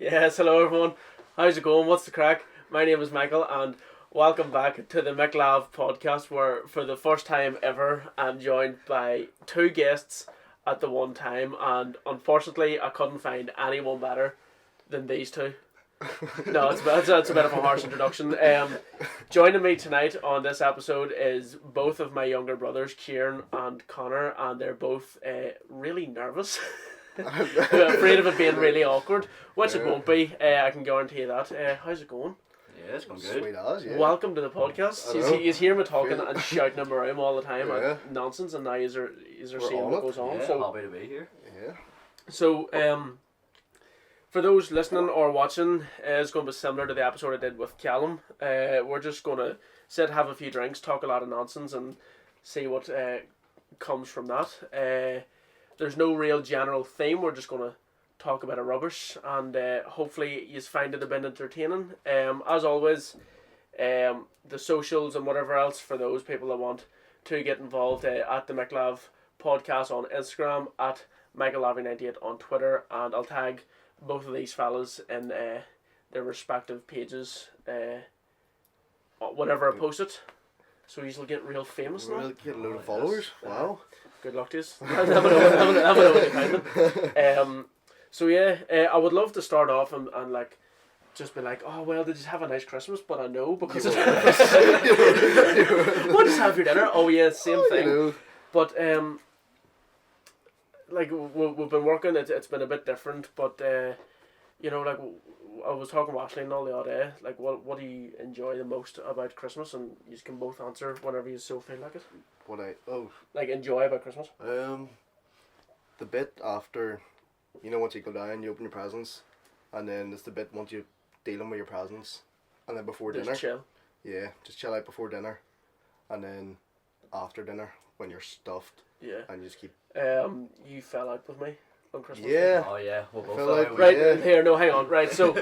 Yes, hello everyone. How's it going? What's the crack? My name is Michael and welcome back to the Mick podcast where for the first time ever I'm joined by two guests at the one time, and unfortunately I couldn't find anyone better than these two. No, it's a bit of a harsh introduction. Joining me tonight on this episode is both of my younger brothers, Ciarán and Connor, and they're both really nervous. Afraid of it being really awkward, which it won't be. I can guarantee you that. How's it going? Yeah, it's going good. Sweet as, yeah. Welcome to the podcast. He's hearing me talking and shouting in my room all the time and nonsense, and now he's seeing what goes on. Yeah, So happy to be here. Yeah. So, for those listening or watching, it's going to be similar to the episode I did with Callum. We're just going to sit, have a few drinks, talk a lot of nonsense, and see what comes from that. There's no real general theme. We're just going to talk about a rubbish, and hopefully you find it a bit entertaining. As always, the socials and whatever else for those people that want to get involved, at the McLav podcast on Instagram, at MichaelLavery98 on Twitter, and I'll tag both of these fellas in their respective pages whenever I post it, so you'll get real famous now. We'll get a load of followers. Wow. Good luck to you. Have a know when you find them. So yeah, I would love to start off and like just be like, oh well, did you have a nice Christmas? But I know because what just have your dinner? Oh yeah, same thing. You know. But like we've been working. It's been a bit different, but like I was talking with Ashley all the other day. Like, what do you enjoy the most about Christmas? And you can both answer whenever you so feel like it. Like enjoy about Christmas. The bit after, once you go down, you open your presents, and then it's the bit once you dealing with your presents, and then before dinner. Just chill. Yeah, just chill out before dinner, and then after dinner when you're stuffed. Yeah. And you just keep. You fell out with me on Christmas. Yeah. Oh yeah, we'll go feel for like it. Right, Yeah. here, no, hang on. Right, so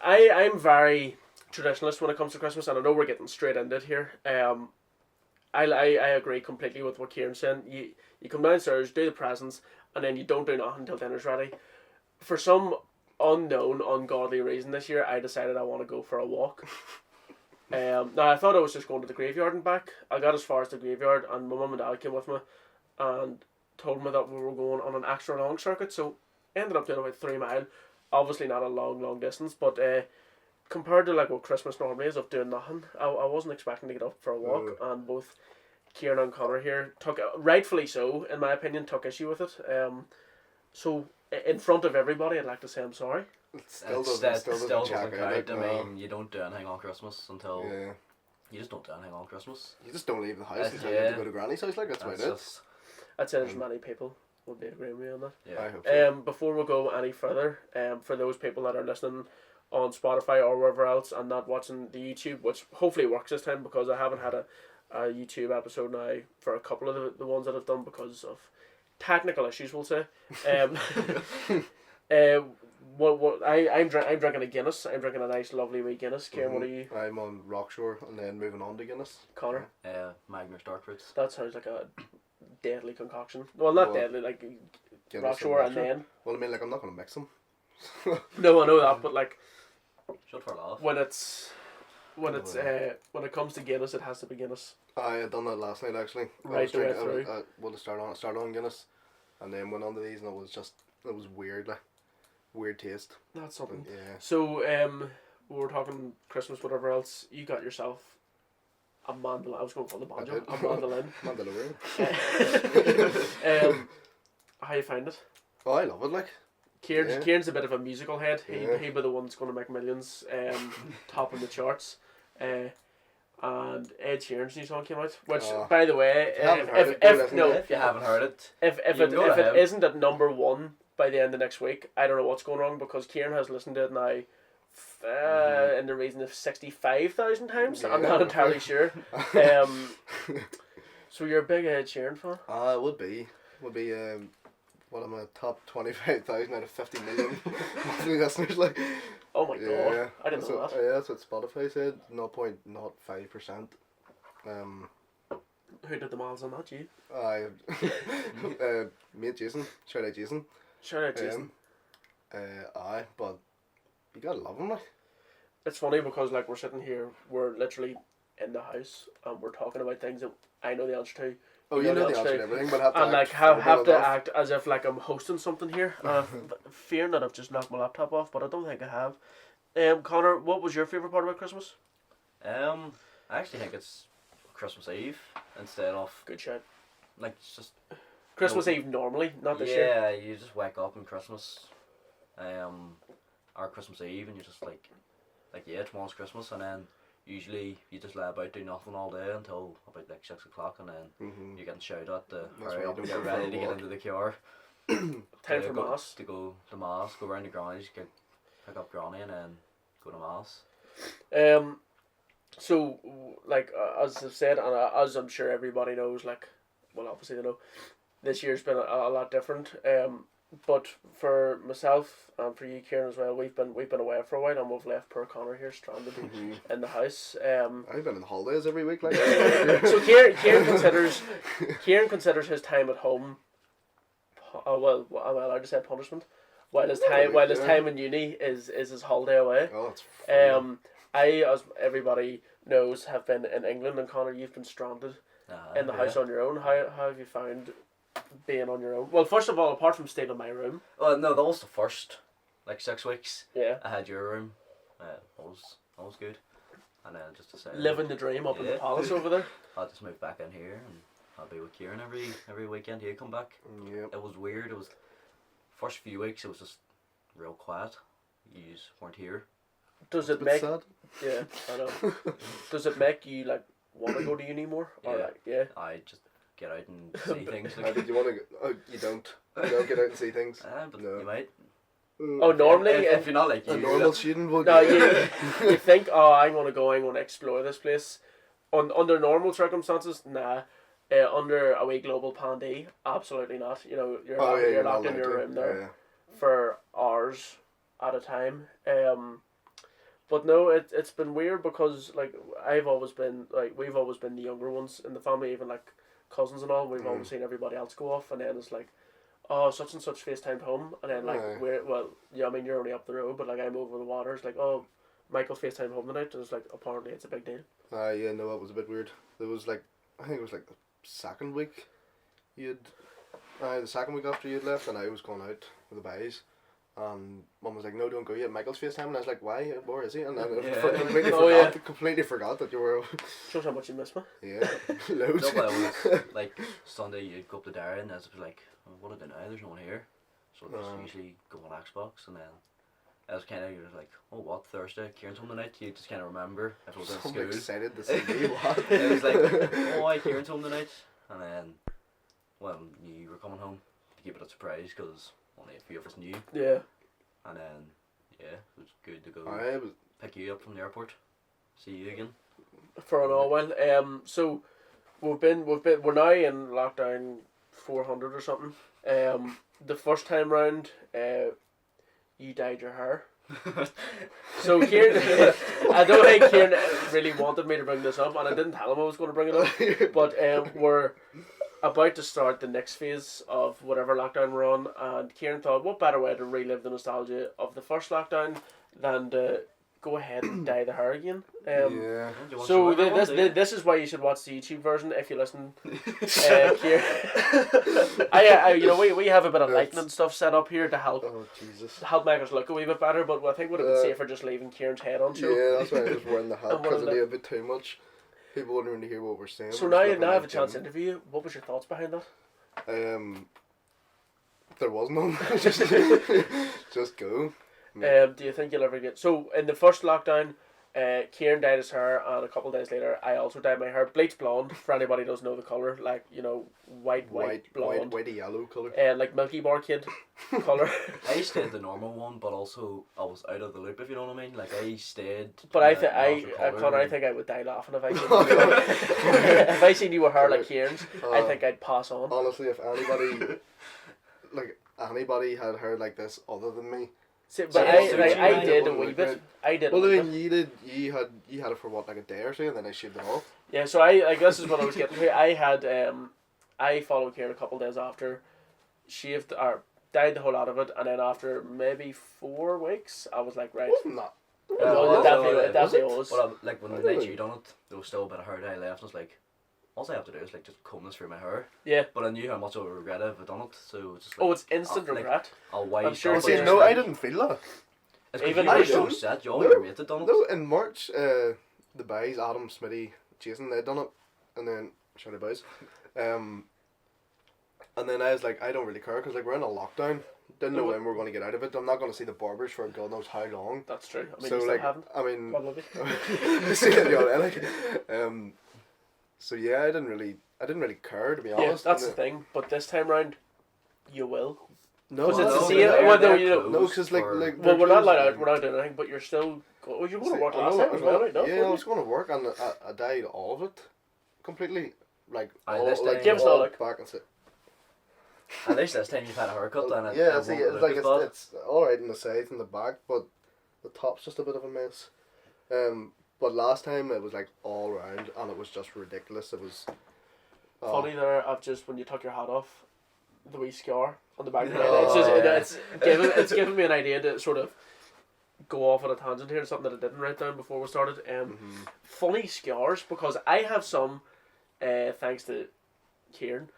I'm very traditionalist when it comes to Christmas, and I know we're getting straight into it here. I agree completely with what Ciarán's saying. You come downstairs, do the presents, and then you don't do nothing until dinner's ready. For some unknown, ungodly reason this year, I decided I want to go for a walk. Now, I thought I was just going to the graveyard and back. I got as far as the graveyard, and my mum and dad came with me and told me that we were going on an extra long circuit, so ended up doing about 3 miles. Obviously not a long distance, but compared to like what Christmas normally is of doing nothing, I wasn't expecting to get up for a walk, and both Ciarán and Connor here took, rightfully so, in my opinion, took issue with it. So in front of everybody, I'd like to say I'm sorry. Still Still doesn't doesn't check count. out. I No. mean, you don't do anything on Christmas until Yeah. you just don't do anything on Christmas. You just don't leave the house until you Yeah. have to go to Granny's house. Like that's about it. just I'd say there's many people would be agreeing with me on that. yeah. I hope so. Before we go any further, for those people that are listening on Spotify or wherever else and not watching the YouTube, which hopefully works this time because I haven't had a YouTube episode now for a couple of the ones that I've done because of technical issues, we'll say. I'm drinking a Guinness. I'm drinking a nice lovely wee Guinness. Ciarán, what are you? I'm on Rockshore and then moving on to Guinness. Connor? Magnum Dark Fruits. That sounds like a deadly concoction. Well, not Well, deadly, like Guinness Rockshore and then. Well, I mean, like I'm not gonna mix them. No, I know that, but like Shut for a laugh. when it comes to Guinness, it has to be Guinness. I had done that last night actually. Right the way through. Started on Guinness, and then went on to these, and it was weird, like weird taste. That's something. Yeah. So we were talking Christmas, whatever else. You got yourself a mandolin. I was going to call the banjo. A mandolin. Mandalorian. How you find it? Oh, I love it. Like. Ciarán's a bit of a musical head. He Yeah. be the one that's going to make millions, topping the charts. And Ed Sheeran's new song came out, which, by the way, If you haven't heard it, if it isn't at number one by the end of next week, I don't know what's going wrong because Ciarán has listened to it now in the region of 65,000 times. I'm not entirely sure. So you're a big Ed Sheeran fan? It would be. What am I, top 25,000 out of 50 million monthly listeners, like. Oh my god, I didn't know that. Yeah, that's what Spotify said, 0.05%. Who did the miles on that, you? Mate Jason, shout out Jason. Shout out Jason. Aye, but you gotta love them, like. It's funny because like we're sitting here, we're literally in the house and we're talking about things that I know the answer to. Oh, you know the answer to everything, but have to and like act have formal to enough. act as if like I'm hosting something here. Fearing that I've just knocked my laptop off, but I don't think I have. Connor, what was your favourite part about Christmas? I actually think it's Christmas Eve instead of Good shout. like it's just Christmas No. Eve normally, not this year. yeah. You just wake up on Christmas, or Christmas Eve, and you're just like yeah, tomorrow's Christmas, and then usually you just lay about do nothing all day until about like 6 o'clock, and then you're getting shouted at to That's hurry why up you and don't get go for a ready to get walk. into the car. Time for mass. To go to mass, go round to Granny's, pick up Granny, and then go to mass. So like as I've said, and as I'm sure everybody knows, like, well, obviously they know, this year's been a lot different. But for myself and for you, Ciarán, as well, we've been away for a while, and we've left poor Connor here stranded in the house. I've been on holidays every week, like. So Ciarán considers his time at home. Well, am I allowed to say punishment? While his time in uni is his holiday away. Oh, it's funny. I, as everybody knows, have been in England, and Connor, you've been stranded in the house on your own. How have you found being on your own? Well, first of all, apart from staying in my room. Oh no, that was the first like 6 weeks. Yeah. I had your room. That was good. And then just to say Living the dream up in the palace over there. I'll just move back in here and I'll be with Ciarán every weekend. He'll come back. Yep. It was weird. It was first few weeks. It was just real quiet. You just weren't here. Does it Bit make? sad. Yeah, I know. Does it make you like want to go to uni more? Or Yeah. like, yeah. I just get out and see things. How did you want to go? Oh, you don't get out and see things. But No. you might. Oh, normally if you're not like you, A normal student would. no, you think, oh, I want to explore this place. Under normal circumstances, nah. Under a wee global pandemic, absolutely not. You know, you're locked in your room there for hours at a time. But no, it's been weird because like we've always been the younger ones in the family, even like cousins and all. We've always seen everybody else go off, and then it's like, oh, such and such FaceTimed home, and then like I mean you're only up the road, but like I'm over the water. It's like, oh, Michael FaceTimed home tonight, and it's like apparently it's a big deal. Yeah, no, it was a bit weird. There was like, I think it was like the second week the second week after you'd left, and I was going out with the boys. Mum was like, no, don't go yet. Michael's FaceTime, and I was like, why? Where is he? And then I completely forgot that you were. Shows how much you miss me. Yeah, loads. No, but it was like Sunday you'd go up to Darren and it was like, oh, what do I do now? There's no one here. So I just usually go on Xbox, and then I was kind of like, oh, what, Thursday? Ciarán's home tonight? You just kind of remember if it was in I'm school. excited to see me. What? It was like, oh, why Ciarán's home tonight? And then when you were coming home to keep it a surprise because only a few of us knew. Yeah. And then it was good to go was pick you up from the airport, see you again. For an all while. So we're now in lockdown 400 or something. The first time round, you dyed your hair. So Ciarán, I don't think Ciarán really wanted me to bring this up, and I didn't tell him I was going to bring it up. But we're about to start the next phase of whatever lockdown we're on, and Ciarán thought, what better way to relive the nostalgia of the first lockdown than to go ahead and dye the hair again. yeah. So this is why you should watch the YouTube version if you listen. Ciarán. We have a bit of lighting and stuff set up here to help Oh Jesus. make us look a wee bit better, but I think it would have been safer just leaving Ciarán's head on show. Yeah, that's why I was wearing the hat And because one I of knew a bit too much. People wouldn't really hear what we're saying. So We're now I have a just chance to looking interview you. What was your thoughts behind that? at them. There was none. just go. Do you think you'll ever get... So, in the first lockdown, Ciarán dyed his hair, and a couple of days later, I also dyed my hair bleach blonde, for anybody who doesn't know the colour, like, you know, white blonde. Whitey yellow colour. Like Milky Bar Kid colour. I stayed the normal one, but also I was out of the loop, if you know what I mean. Like I stayed. But Connor, I think I would die laughing if I seen you. If I seen you with hair like Ciarán's, I think I'd pass on. Honestly, if anybody had hair like this other than me. See, but I did a wee bit. Well, I mean, you had it for what, like a day or so, and then I shaved it off. Yeah, so I guess is what I was getting to. I followed Ciarán a couple of days after, shaved or died the whole lot of it, and then after maybe 4 weeks, I was like, right. Wasn't that? No, it definitely was. But like when the night you done it, there was still a bit of hair that I left. I was like, all I have to do is like just comb this through my hair. Yeah. But I knew how much I would regret it if I done it, so it's just like, Oh, it's instant regret. I'll wipe. I'm sure off it's See, it. instant no, I didn't feel that. It's Even even I you were so didn't. set. You all No. your mates had done it. No, in March, the boys, Adam, Smitty, Jason, they'd done it, and then Charlie boys, and then I was like, I don't really care because like we're in a lockdown. Didn't know when we were going to get out of it. I'm not going to see the barbers for God knows how long. That's true. I mean, So you still like, haven't. I mean, Probably. so yeah, I didn't really care, to be Yeah, honest. that's the And thing. But this time round, you will. no, Was it no, to see no, it? no, Well, no, they're you know. closed no, because like for- like Well, they're we're not allowed closed out. We're not doing anything. But you're still. Well, you were going to work I last know, time I as was well, gonna- right? No, yeah, I weren't was going to work, and I died all of it, completely. Like Aye, all, this like time- Give us all a look. back and sit. At least this time you've had a haircut and it, Yeah, it see, won't it's look like as bad. it's all right in the sides and the back, but the top's just a bit of a mess. But last time it was like all round, and it was just ridiculous. It was Funny there, I've just when you took your hat off, the wee scar on the back of your Oh, head. yeah. It's given me an idea to sort of go off on a tangent here, something that I didn't write down before we started. Funny scars, because I have some, thanks to Ciarán.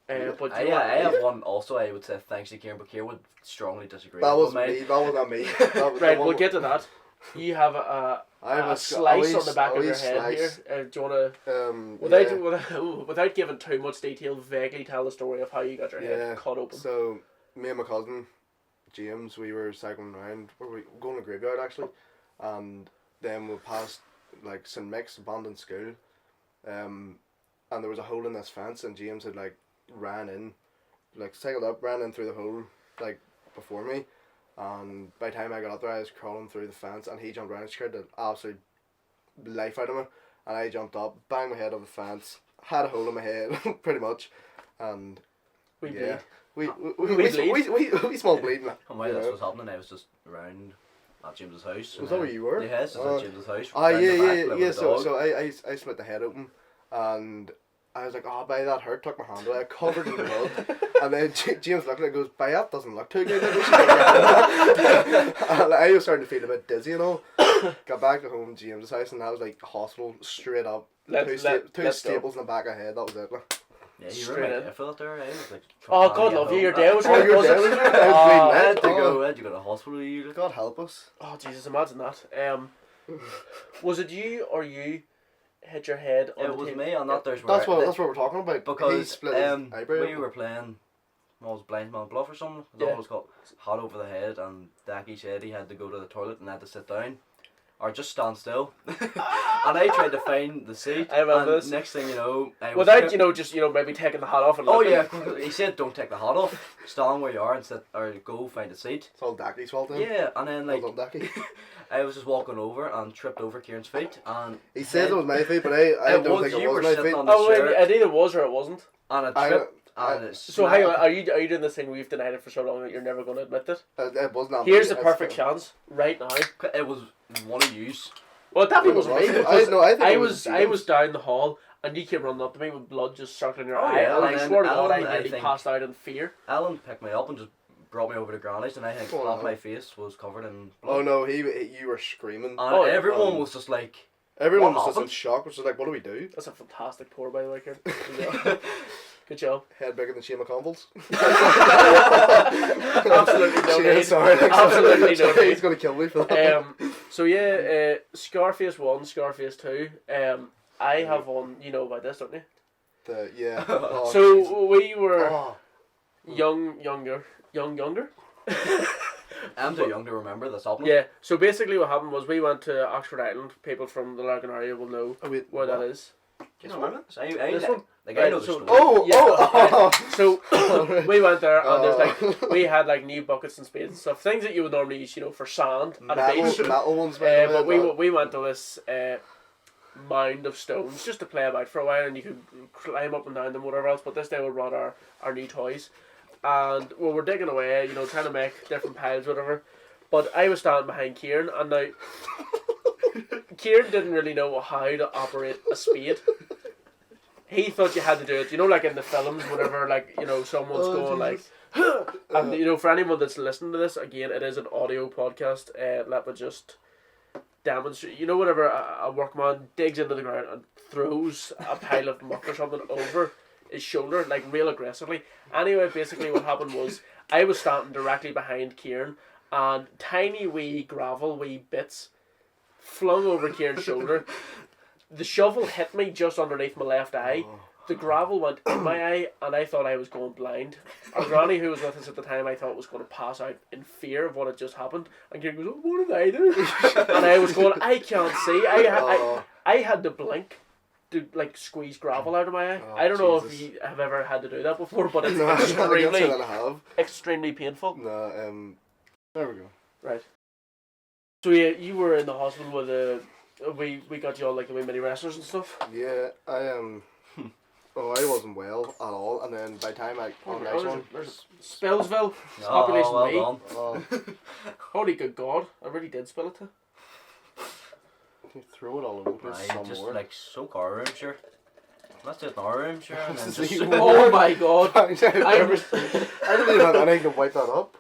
But I you know what? have one also. I would say thanks to Ciarán, but Ciarán would strongly disagree. that was with mine. me. That was not me. That was Right, the one- we'll get to that. You have a I have a sc- slice wee on the back s- of a your wee head slice. here. Do you want to, yeah. without giving too much detail, vaguely tell the story of how you got your Yeah. head cut open? So me and my cousin James, we were cycling around. Where we going to the graveyard actually, and then we passed like St Mick's abandoned school, and there was a hole in this fence, and James had like ran in, like cycled up, ran in through the hole, like before me, and by the time I got up there, I was crawling through the fence, and he jumped around and scared the absolute life out of me, and I jumped up, banged my head over the fence, had a hole in my head, pretty much, and We yeah. bleed. We small bleeding. And while you this know. was happening, I was just around at James's house. Was that where you were? Yes, I was at James's house. Ah, round the yeah, back, yeah, like yeah. with a So, dog. so I split the head open, and I was like, oh, by that hurt, took my hand away, I covered in blood, and then James looked at it and goes, by that doesn't look too good. Like, we should get that." And I was starting to feel a bit dizzy and all. Got back to home, James's house, and that was like hospital straight up. Two Let's go. staples in the back of the head. That was it. Like. Yeah, you Straight were in. right. I felt there. I was like. Oh, trying to God get love you, home. your day was Oh, right, your was day it? was right. I was Oh, bleeding I out. had to Oh. go. I had to go to the hospital. You. God help us. Oh, Jesus, imagine that. Was it you or you hit your head on It the was table? me, and that there's That's what we're talking about. He because split his eyebrow. we were playing. What was Blind Man Bluff or something? That Yeah. was called hot over the head, and Daki said he had to go to the toilet and had to sit down, or just stand still. And I tried to find the seat. I remember and this. Next thing you know, I was Without, just, maybe taking the hat off and Oh looking. yeah, he said don't take the hat off. Stand where you are and sit, or go find a seat. It's all Daki's fault then. Yeah, and then like Well done, Daki. I was just walking over and tripped over Kieran's feet, and He says it was my feet, but I It don't was- think you it were was my sitting feet. on the Oh, wait, shirt. it either was or it wasn't. and it I- tripped, I- and it So hang on, snapped. are you doing this thing where you've denied it for so long that you're never going to admit it? It was not. Here's me. the perfect chance, right now. It was one of yous. Well, it definitely wasn't me. because I was down the hall and you came running up to me with blood just circling your Oh, eye, yeah, and and I then swear to God, Alan, I I nearly think- passed out in fear. Alan picked me up and just brought me over to Granny's, and I think Oh, half no. my face was covered in blood. Oh no, you were screaming. And Oh, yeah. everyone was just like, Everyone what was just in happened? shock, which is like, what do we do? That's a fantastic pour, by the way, Kieran. Good job. Head bigger than Shane McConville's. Absolutely no Shane, need. sorry, Absolutely no sorry, need. he's gonna kill me for that. So yeah, Scarface 1, Scarface 2. I have one, you know about this, don't you? Yeah. Oh, So Jesus. we were Oh, younger. I'm too young to remember this happening. Yeah, so basically what happened was we went to Oxford Island. People from the Larkin area will know oh wait, where what? that is. Do you not remember this? I This one? Like, I Right, know the so- story. Oh, Yeah, oh, So we went there and there's Oh. like we had like new buckets and spades and stuff, things that you would normally use, for sand at a beach. metal ones, by the way, But we went to this mound of stones just to play about for a while, and you could climb up and down them, whatever else. But this day we brought our new toys, and we were digging away, trying to make different piles, whatever. But I was standing behind Ciarán, and now Ciarán didn't really know how to operate a spade. He thought you had to do it, like in the films, whatever, like, someone's Oh, going like, Jesus. And you know, for anyone that's listening to this, again, it is an audio podcast. Let me just demonstrate. You know, whenever a workman digs into the ground and throws a pile of muck or something over his shoulder, like real aggressively. Anyway, basically what happened was I was standing directly behind Ciarán, and tiny wee gravel wee bits flung over Kieran's shoulder. The shovel hit me just underneath my left eye. The gravel went in my eye, and I thought I was going blind. Our granny, who was with us at the time, I thought was going to pass out in fear of what had just happened. And Kieran goes, "Oh, what did I do?" And I was going, "I can't see." I had to blink to like squeeze gravel out of my eye. I don't know if you have ever had to do that before, but it's extremely painful. No, there we go. Right. So yeah, you were in the hospital with we got you all like the wee mini wrestlers and stuff. Yeah, Oh, I wasn't well at all, and then by the time there's Spillsville, population me. Holy good God, I really did spill it too. You throw it all over the place just somewhere. like soak our room, sure. Let's do it in our room, sure. And then just oh my God. I didn't even have anything to wipe that up.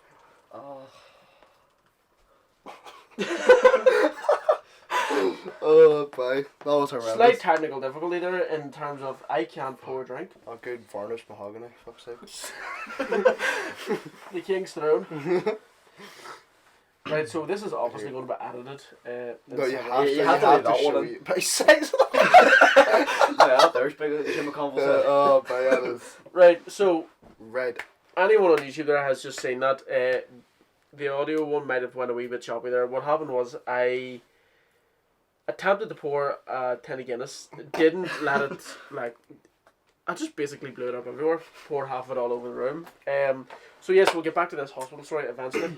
Oh, boy. That was horrendous. Slight technical difficulty there in terms of I can't pour a drink. Oh, good varnished mahogany, fuck's sake. The King's Throne. Right, so this is obviously going to be edited. No, you have to that one by size. Yeah, there's big Jim McConville. Oh, boy, that is. Right, so Red. anyone on YouTube there has just seen that. The audio one might have went a wee bit choppy there. What happened was I attempted to pour a tin of Guinness, didn't let it, like, I just basically blew it up everywhere, poured half of it all over the room. So yes, we'll get back to this hospital story eventually.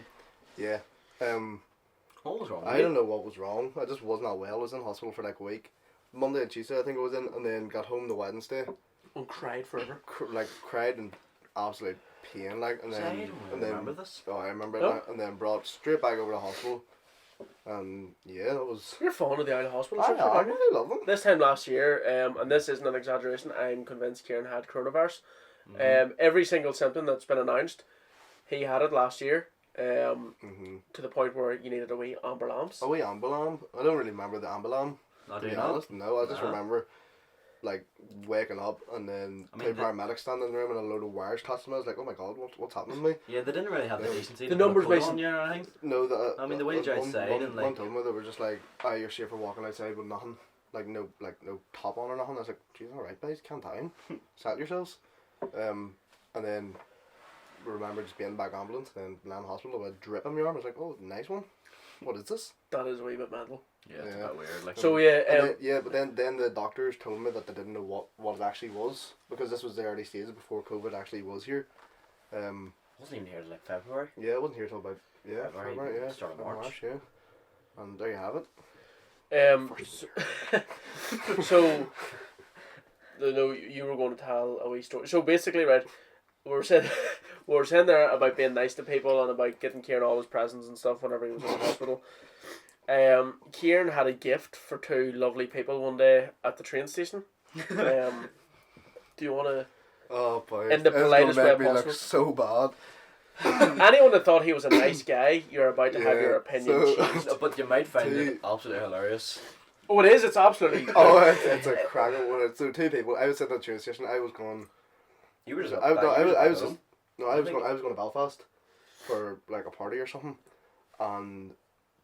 Yeah. What was wrong? I don't know what was wrong. I just wasn't that well. I was in hospital for like a week. Monday and Tuesday I think I was in, and then got home the Wednesday. And cried forever. Cried in absolute pain, like, and then I don't remember this. Oh, I remember No. that, and then brought straight back over to hospital. And yeah, that was. You're fond of the Isle Hospital. I really love them. This time last year, and this isn't an exaggeration, I'm convinced Ciarán had coronavirus. Every single symptom that's been announced, he had it last year. To the point where you needed a wee ambulance. A wee ambulance. I don't really remember the ambulance. Not To be doing that. honest, no. I just remember like waking up and then two paramedics standing in the room and a load of wires touched me. I was like, oh my God, what's happening to me? Yeah, they didn't really have the decency. The to put a numbers coat based on you or anything. No, I mean, the way you're outside one, and like. one told me they were just like, "Ah, you're safe for walking outside with nothing, no top on or nothing." I was like, "Geez, all right, guys, calm down, settle yourselves." And then remember just being back ambulance, then Lamb Hospital with a drip in my arm. I was like, "Oh, nice one. What is this?" That is a wee bit mental. Yeah, it's a bit weird. Like, So yeah, But then the doctors told me that they didn't know what it actually was, because this was the early stages before COVID actually was here. wasn't even here till like February. Yeah, it wasn't here till about February, start of March. yeah. And there you have it. So no, you were going to tell a wee story. So basically, right, we were saying there about being nice to people and about getting Ciarán all his presents and stuff whenever he was in the hospital. Ciarán had a gift for two lovely people one day at the train station. Do you want to? Oh boy! In the politest way possible. possible. Look so bad. Anyone that thought he was a nice guy, you're about to have your opinion changed. But you might find it absolutely hilarious. Oh, it is. It's absolutely. It's a cracker one. So two people. I was sitting at the train station. I was going. You were just. I was going to Belfast for like a party or something, and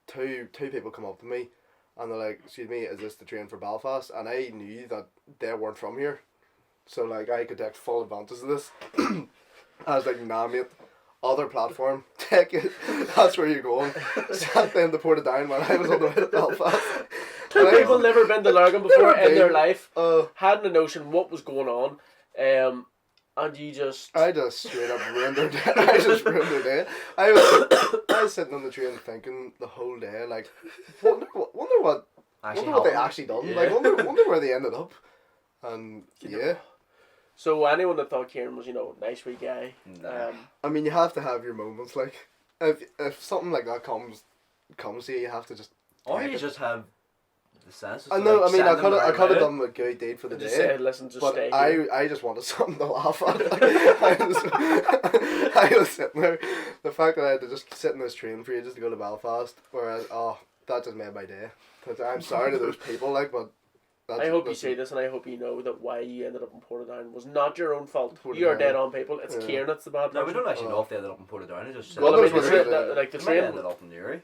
two people come up to me, and they're like, "Excuse me, is this the train for Belfast?" And I knew that they weren't from here, so like I could take full advantage of this. I was like, "Nah, mate. Other platform, take it. That's where you're going." Sat them to Portadown when I was on the way to Belfast. Two people never been to Lurgan before in their life, hadn't a notion what was going on, and you just... I just straight up ruined their day. I just ruined their day. I was sitting on the train thinking the whole day, like, wonder what they actually done. Yeah. Like, wonder where they ended up. And yeah. So anyone that thought Ciarán was, nice wee guy, I mean, you have to have your moments. Like, if something like that comes to you, you have to just. Or you just have the sense. I know. Like, I mean, I send them the could right have route. done a good deed for the Just day. said, listen, just But stay here. I just wanted something to laugh at. Like, I was sitting there. The fact that I had to just sit in this train for you just to go to Belfast, whereas that just made my day. 'Cause I'm sorry to those people, like, but I hope you say this, and I hope you know that why you ended up in Portadown was not your own fault. You are Portadown. dead on, people. It's Yeah. Kieran that's the bad No, we person. don't actually know if they ended up in Portadown. It just said Well, Well, I those mean, were the the- train, like the They might have train, ended up in Newry.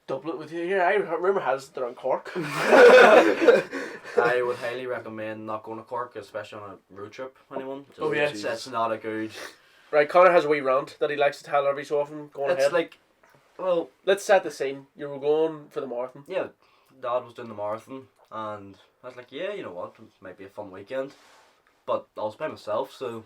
Dublin with you here. I remember has they're on Cork. I would highly recommend not going to Cork, especially on a road trip. Anyone? Just, Oh, yeah. it's not a good. Right, Connor has a wee rant that he likes to tell every so often. Go on It's ahead. like, well, Let's set the scene. You were going for the marathon. yeah, Dad was doing the marathon, and I was like, yeah, you know what, it might be a fun weekend, but I was by myself, so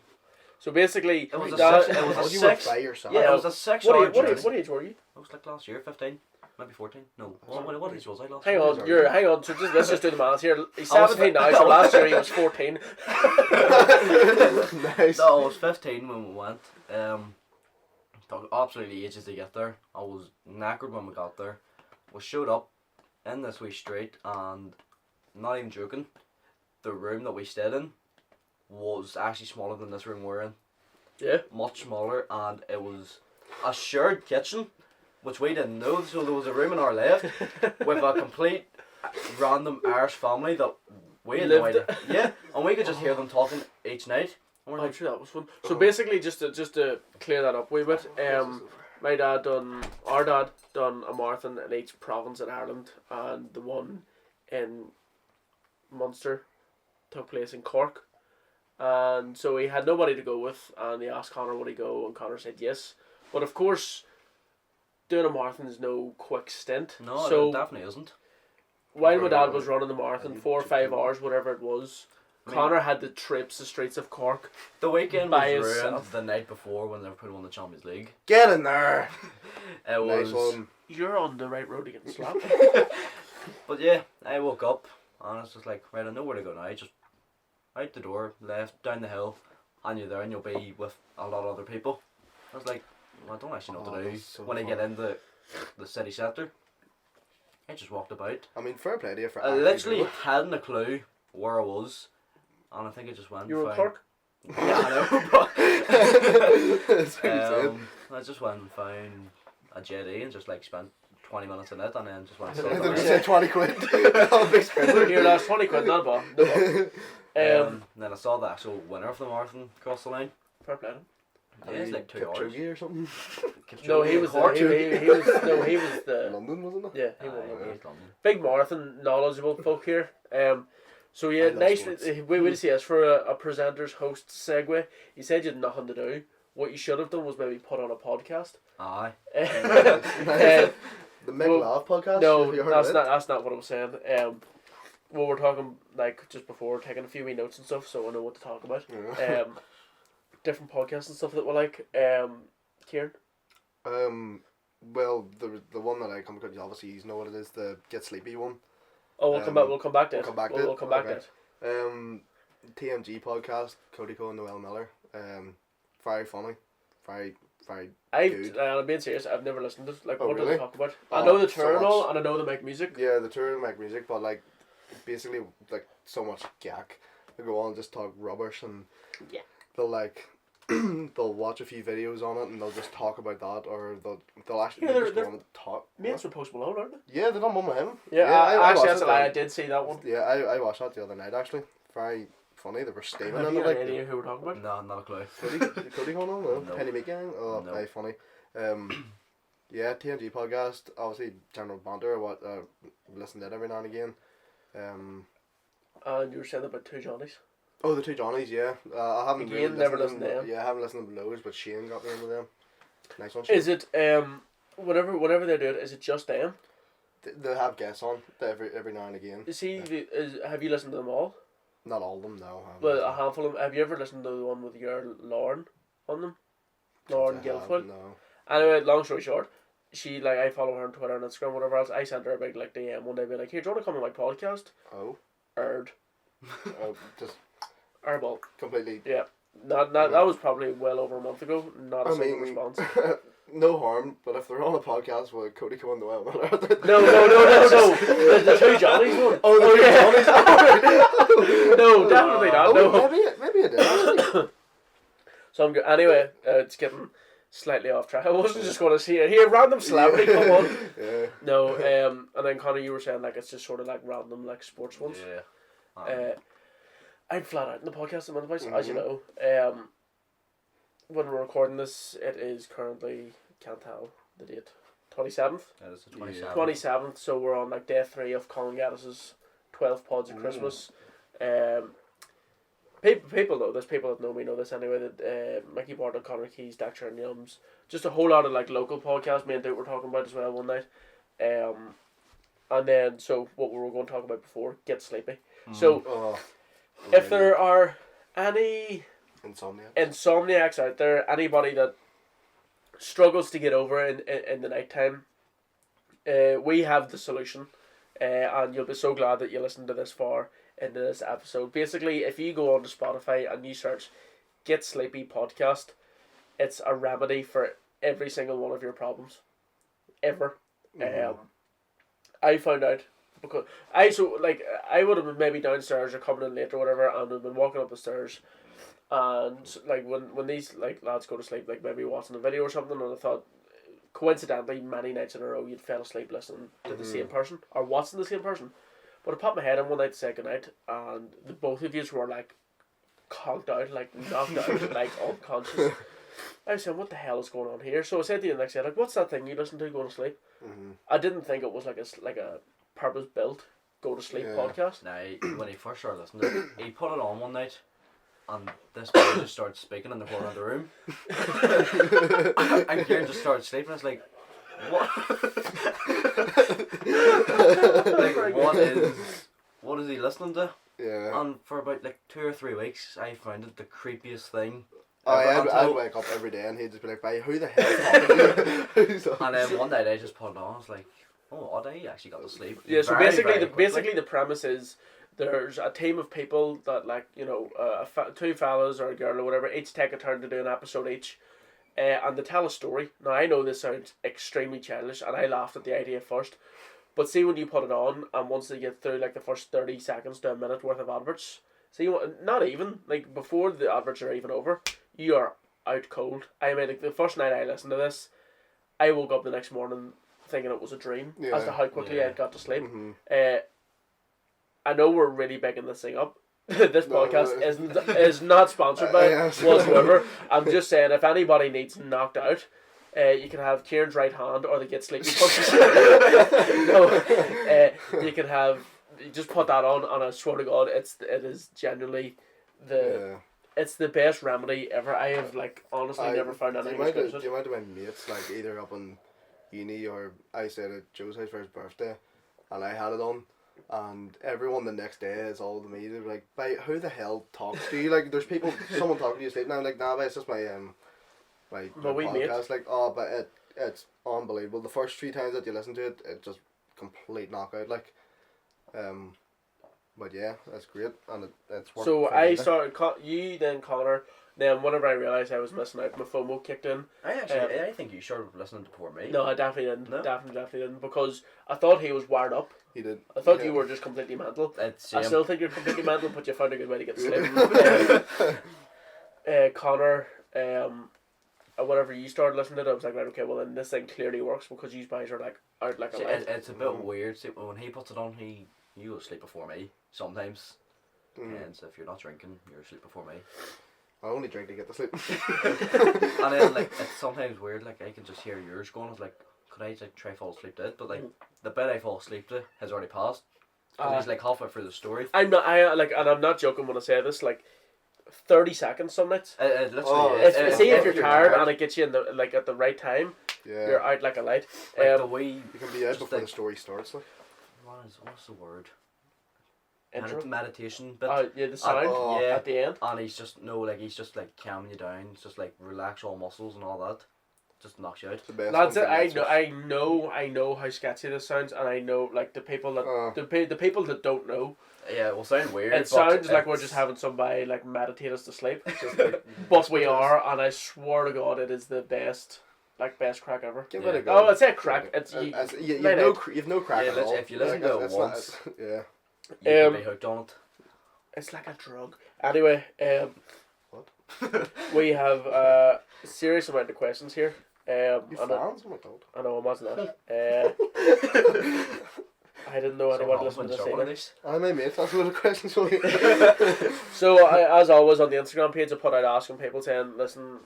So basically, it was a Dad- six. It was a you were 6. by yourself. Yeah, it was a 6 what hour age, journey. what age were you? I was like last year, 15, maybe 14. No, what age was I last Hang year? on, hang on. So let's just do the maths here. He's I was 17 now, so last year he was 14. Nice. No, I was 15 when we went. Took absolutely ages to get there. I was knackered when we got there. We showed up in this wee street, and not even joking, the room that we stayed in was actually smaller than this room we're in. Yeah. Much smaller, and it was a shared kitchen, which we didn't know. So there was a room on our left with a complete random Irish family that we had no Lived- idea. Yeah, and we could just hear them talking each night. And we're I'm like, sure that was fun. So basically, just to clear that up a wee bit, my our dad done a marathon in each province in Ireland, and the one in Munster took place in Cork. And so he had nobody to go with, and he asked Connor would he go, and Connor said yes. But of course, doing a marathon is no quick stint. no, so it definitely isn't. while my dad was running the marathon, you 4 or took 5 the- hours, whatever it was, I mean- Connor had to traipse the streets of Cork. The weekend By was ruined himself. the night before when Liverpool won the Champions League. Get in there. It Nice was, one. You're on the right road to getting slapped. but yeah, I woke up and it's just like, right, I know where to go now. Just out the door, left, down the hill, and you're there, and you'll be with a lot of other people. I was like, well, I don't actually know what Oh, to do that's so when I fun. get into the city centre. I just walked about. I mean, fair play to you for I actually literally doing hadn't a clue where I was, and I think I just went. You were in found- Cork? Yeah, I know, but. it. That's what you said. I just went and found a jetty and just like spent 20 minutes in it, and then just went I and thought sat you down. said 20 quid. Oh, big spender. Here, last 20 quid, not a ball. No ball. Then I saw the actual winner of the marathon cross the line. Fair play to him. Yeah, it's like 2 hours. Kipchoge or something. No, he was Cork. he was he was the London, wasn't it? yeah he won. Aye, he's London. Big marathon knowledgeable folk here. So yeah, I love nice. sports. We see us for a presenter's host segue. He said you had nothing to do. What you should have done was maybe put on a podcast. Aye. The Mick well, Lav podcast. No, have you heard that's of it? not. That's not what I was saying. Well, we're talking like just before taking a few wee notes and stuff, so I know what to talk about. Yeah. Different podcasts and stuff that we like. Kieran. Well, the one that I come across, obviously you know what it is, the Get Sleepy one. Oh, we'll come back. We'll come back to we'll it. come back to We'll it? come back to Okay. it. TMG podcast, Cody Cole and Noel Miller. Very funny. Very good. I'm being serious. I've never listened to it. Like, Oh, what do really? they talk about? Oh, I know the so tour and all, much. and I know they make music. Yeah, the tour and make music, but like basically like so much gack. They go on and just talk rubbish, and Yeah. they'll like they'll watch a few videos on it and they'll just talk about that, or they'll actually Yeah, they'll just they're- go on and talk. Mates with Post Malone, aren't they? Yeah, they done one with him. Yeah, I actually, watched that's it a lie. the- I did see that one. Yeah, I watched that the other night actually. Very funny. They were steaming Have in you it any like idea who we're talking about? No, not a clue. Cody going on, no? No. Penny Meat Gang? Oh, No. very funny. Yeah, TNG podcast, obviously general banter, what listen to it every now and again. And you were saying about two Johnnies. Oh, the two Johnnies, yeah. I haven't Again, really never listened listened to them. Yeah, I haven't listened to them loads, but Shane got me into them. Nice one, Shane. Is it whenever they do it? Is it just them? They have guests on every now and again. See, have you listened to them all? Not all of them, no. I haven't But a listened. handful of them. Have you ever listened to the one with your Lauren on them? Lauren I have, Guilfoyle. No. Anyway, long story short, she like I follow her on Twitter and Instagram, whatever else. I sent her a big like DM one day, being like, "Here, do you want to come on my podcast?" Oh. Erd, Just Airball. completely. Yeah, not that was probably well over a month ago. Not a I single mean, response. no harm, but if they're on a podcast with Cody come on the well, No. The two Johnnies one. Oh, the two Johnnies. No, definitely not. No. Maybe it is. So I'm good. Anyway, it's getting slightly off track. I wasn't just going to see it here. Random celebrity, come on. Yeah. No. And then Connor, you were saying like it's just sort of like random like sports ones. Yeah. I'm flat out in the podcast at the minute, as you know. When we're recording this, it is currently, can't tell the date, 27th. Yeah, it's the 27th. 27th, so we're on like day 3 of Colin Gaddis's 12 pods of Christmas. People know this, people that know me know this anyway, that Mickey Barton, Connor Keys, Ciarán and Yums, just a whole lot of like local podcasts me and Duke were talking about as well one night. And then, so what we were going to talk about before, Get Sleepy. So, if there are any insomniacs out there, anybody that struggles to get over in the night time, we have the solution, and you'll be so glad that you listened to this far into this episode. Basically, if you go onto Spotify and you search Get Sleepy Podcast, it's a remedy for every single one of your problems ever. I found out because I would have been maybe downstairs or coming in late or whatever, and I've been walking up the stairs, and like when these like lads go to sleep, like maybe watching a video or something, and I thought coincidentally many nights in a row you'd fell asleep listening to the same person or watching the same person. But I popped my head in one night to say goodnight, and the both of you were like conked out, like knocked out, like unconscious. I was saying, what the hell is going on here? So I said to you the next day, like, what's that thing you listen to going to sleep? I didn't think it was like a purpose built go to sleep podcast. Now, when he first started listening to it, he put it on one night, and this boy just started speaking in the corner of the room. And Kieran just started sleeping. I was like, what? Like, what is he listening to? Yeah. And for about like 2 or 3 weeks, I found it the creepiest thing. I'd wake up every day and he'd just be like, "Bye, who the hell is talking to you?" And then one night I just put it on. I was like, "Oh, odd, I actually got to sleep." Yeah. So basically the premise is there's a team of people that, like, you know, two fellas or a girl or whatever, each take a turn to do an episode each, and they tell a story. Now I know this sounds extremely childish, and I laughed at the idea first, but see when you put it on, and once they get through like the first 30 seconds to a minute worth of adverts, see, not even like before the adverts are even over, you are out cold. I mean, like the first night I listened to this, I woke up the next morning thinking it was a dream as to how quickly I got to sleep. I know we're really bigging this thing up. This podcast is not sponsored by it whatsoever. I'm just saying, if anybody needs knocked out, you can have Kieran's right hand or the Get Sleepy podcast. You can have, you just put that on, and I swear to God, it is genuinely it's the best remedy ever. I have honestly never found anything as good as it. The amount of my mates, like either up in uni or I stayed at Joe's house for his birthday, and I had it on, and everyone the next day is all to me. They're like, "Bye, who the hell talks to you?" Like, there's someone talking to you asleep now. I'm like, "Nah, but it's just my podcast." Like, oh, but it's unbelievable. The first 3 times that you listen to it, it's just complete knockout. Like, but yeah, that's great, and it's worked. So I started you, then Connor. Then whenever I realised I was missing out, my FOMO kicked in. I think you started listening to Poor Me. No, I definitely didn't. No? Definitely didn't, because I thought he was wired up. He did. I thought you were just completely mental. I still think you're completely mental, but you found a good way to get to sleep. Connor, whenever you started listening to it, I was like, right, okay, well then this thing clearly works because you guys are like out like a light. It's a bit weird. See, when he puts it on, you go to sleep before me sometimes. And so if you're not drinking, you're asleep before me. I only drink to get to sleep. And then it's sometimes weird. Like, I can just hear yours going. I was like, could I try fall asleep to it? But the bit I fall asleep to has already passed. Because he's halfway through the story. And I'm not joking when I say this. 30 seconds some nights. Literally. See if you're tired and it gets you in the at the right time. Yeah. You're out like a light. The way you can be out before the story starts. What's the word? Meditation bit. The sound at the end. And he's just calming you down. It's just relax all muscles and all that. Just knocks you out. That's it. I know how sketchy this sounds, and I know the people that the people that don't know. Yeah, it will sound weird. It sounds like we're just having somebody meditate us to sleep, but we are, and I swear to God, it is the best like best crack ever. Give Yeah. it a go. Oh, I'd say crack. It's you've night no out. you've no crack Yeah, at all. if you listen to it it's once, yeah. you can be hooked on it. It's like a drug. Anyway, What? we have a serious amount of questions here. You and fans? Oh my god. I know, imagine that. I didn't know anyone listened to this either. I my mate. That's a lot of questions for you. So, as always, on the Instagram page, I put out asking people saying, listen,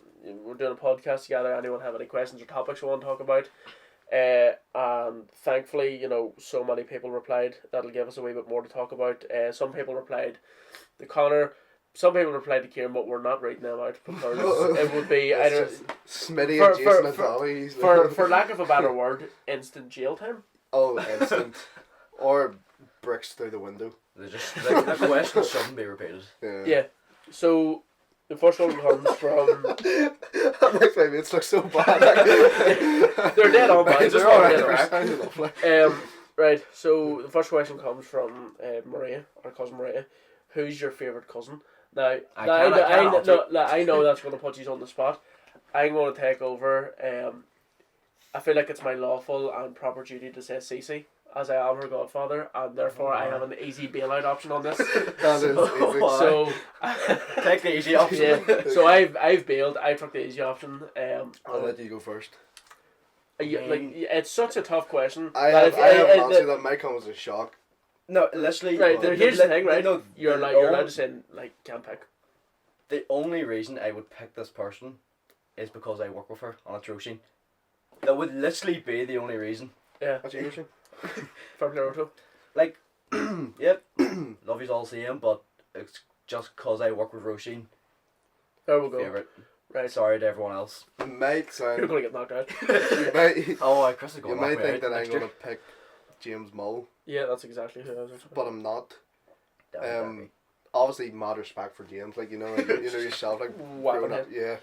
we're doing a podcast together. Anyone have any questions or topics we want to talk about? And thankfully, so many people replied. That'll give us a wee bit more to talk about. Some people replied to Connor. Some people replied to Ciarán, but we're not reading them out because it would be either Smitty and Jason and Dolly. for lack of a better word, instant jail time. Oh, instant. Or bricks through the window. They just the question shouldn't be repeated. Yeah. So the first one comes from. That makes my mates look so bad. They're dead on, but They're alright. Right. So the first question comes from Maria, our cousin Maria. Who's your favourite cousin? Now, I know that's going to put you on the spot. I'm going to take over. I feel like it's my lawful and proper duty to say Cece, as I am her godfather, and therefore I have an easy bailout option on this. That is easy. So Take the easy option. yeah. So I've bailed. I took the easy option. I'll let you go first. It's such a tough question. I have answered that my comment was a shock. No, literally. Right, here's the thing, right? No, you're allowed to say can't pick. The only reason I would pick this person is because I work with her on a throw scene. That would literally be the only reason. Yeah. What's your question? Fair play, Roto. Like, yep, love you's all same, but it's just cause I work with Roisin. There we go. Favourite. Right. Sorry to everyone else. Might sound. You're going to get knocked out. You might. Oh, Chris is going You to might knock me think out that I'm next year. going to pick James Mull, Yeah, that's exactly who I was expecting. but I'm not. Definitely. Obviously, mad respect for James, like you know yourself, like Whacking growing up, it. yeah.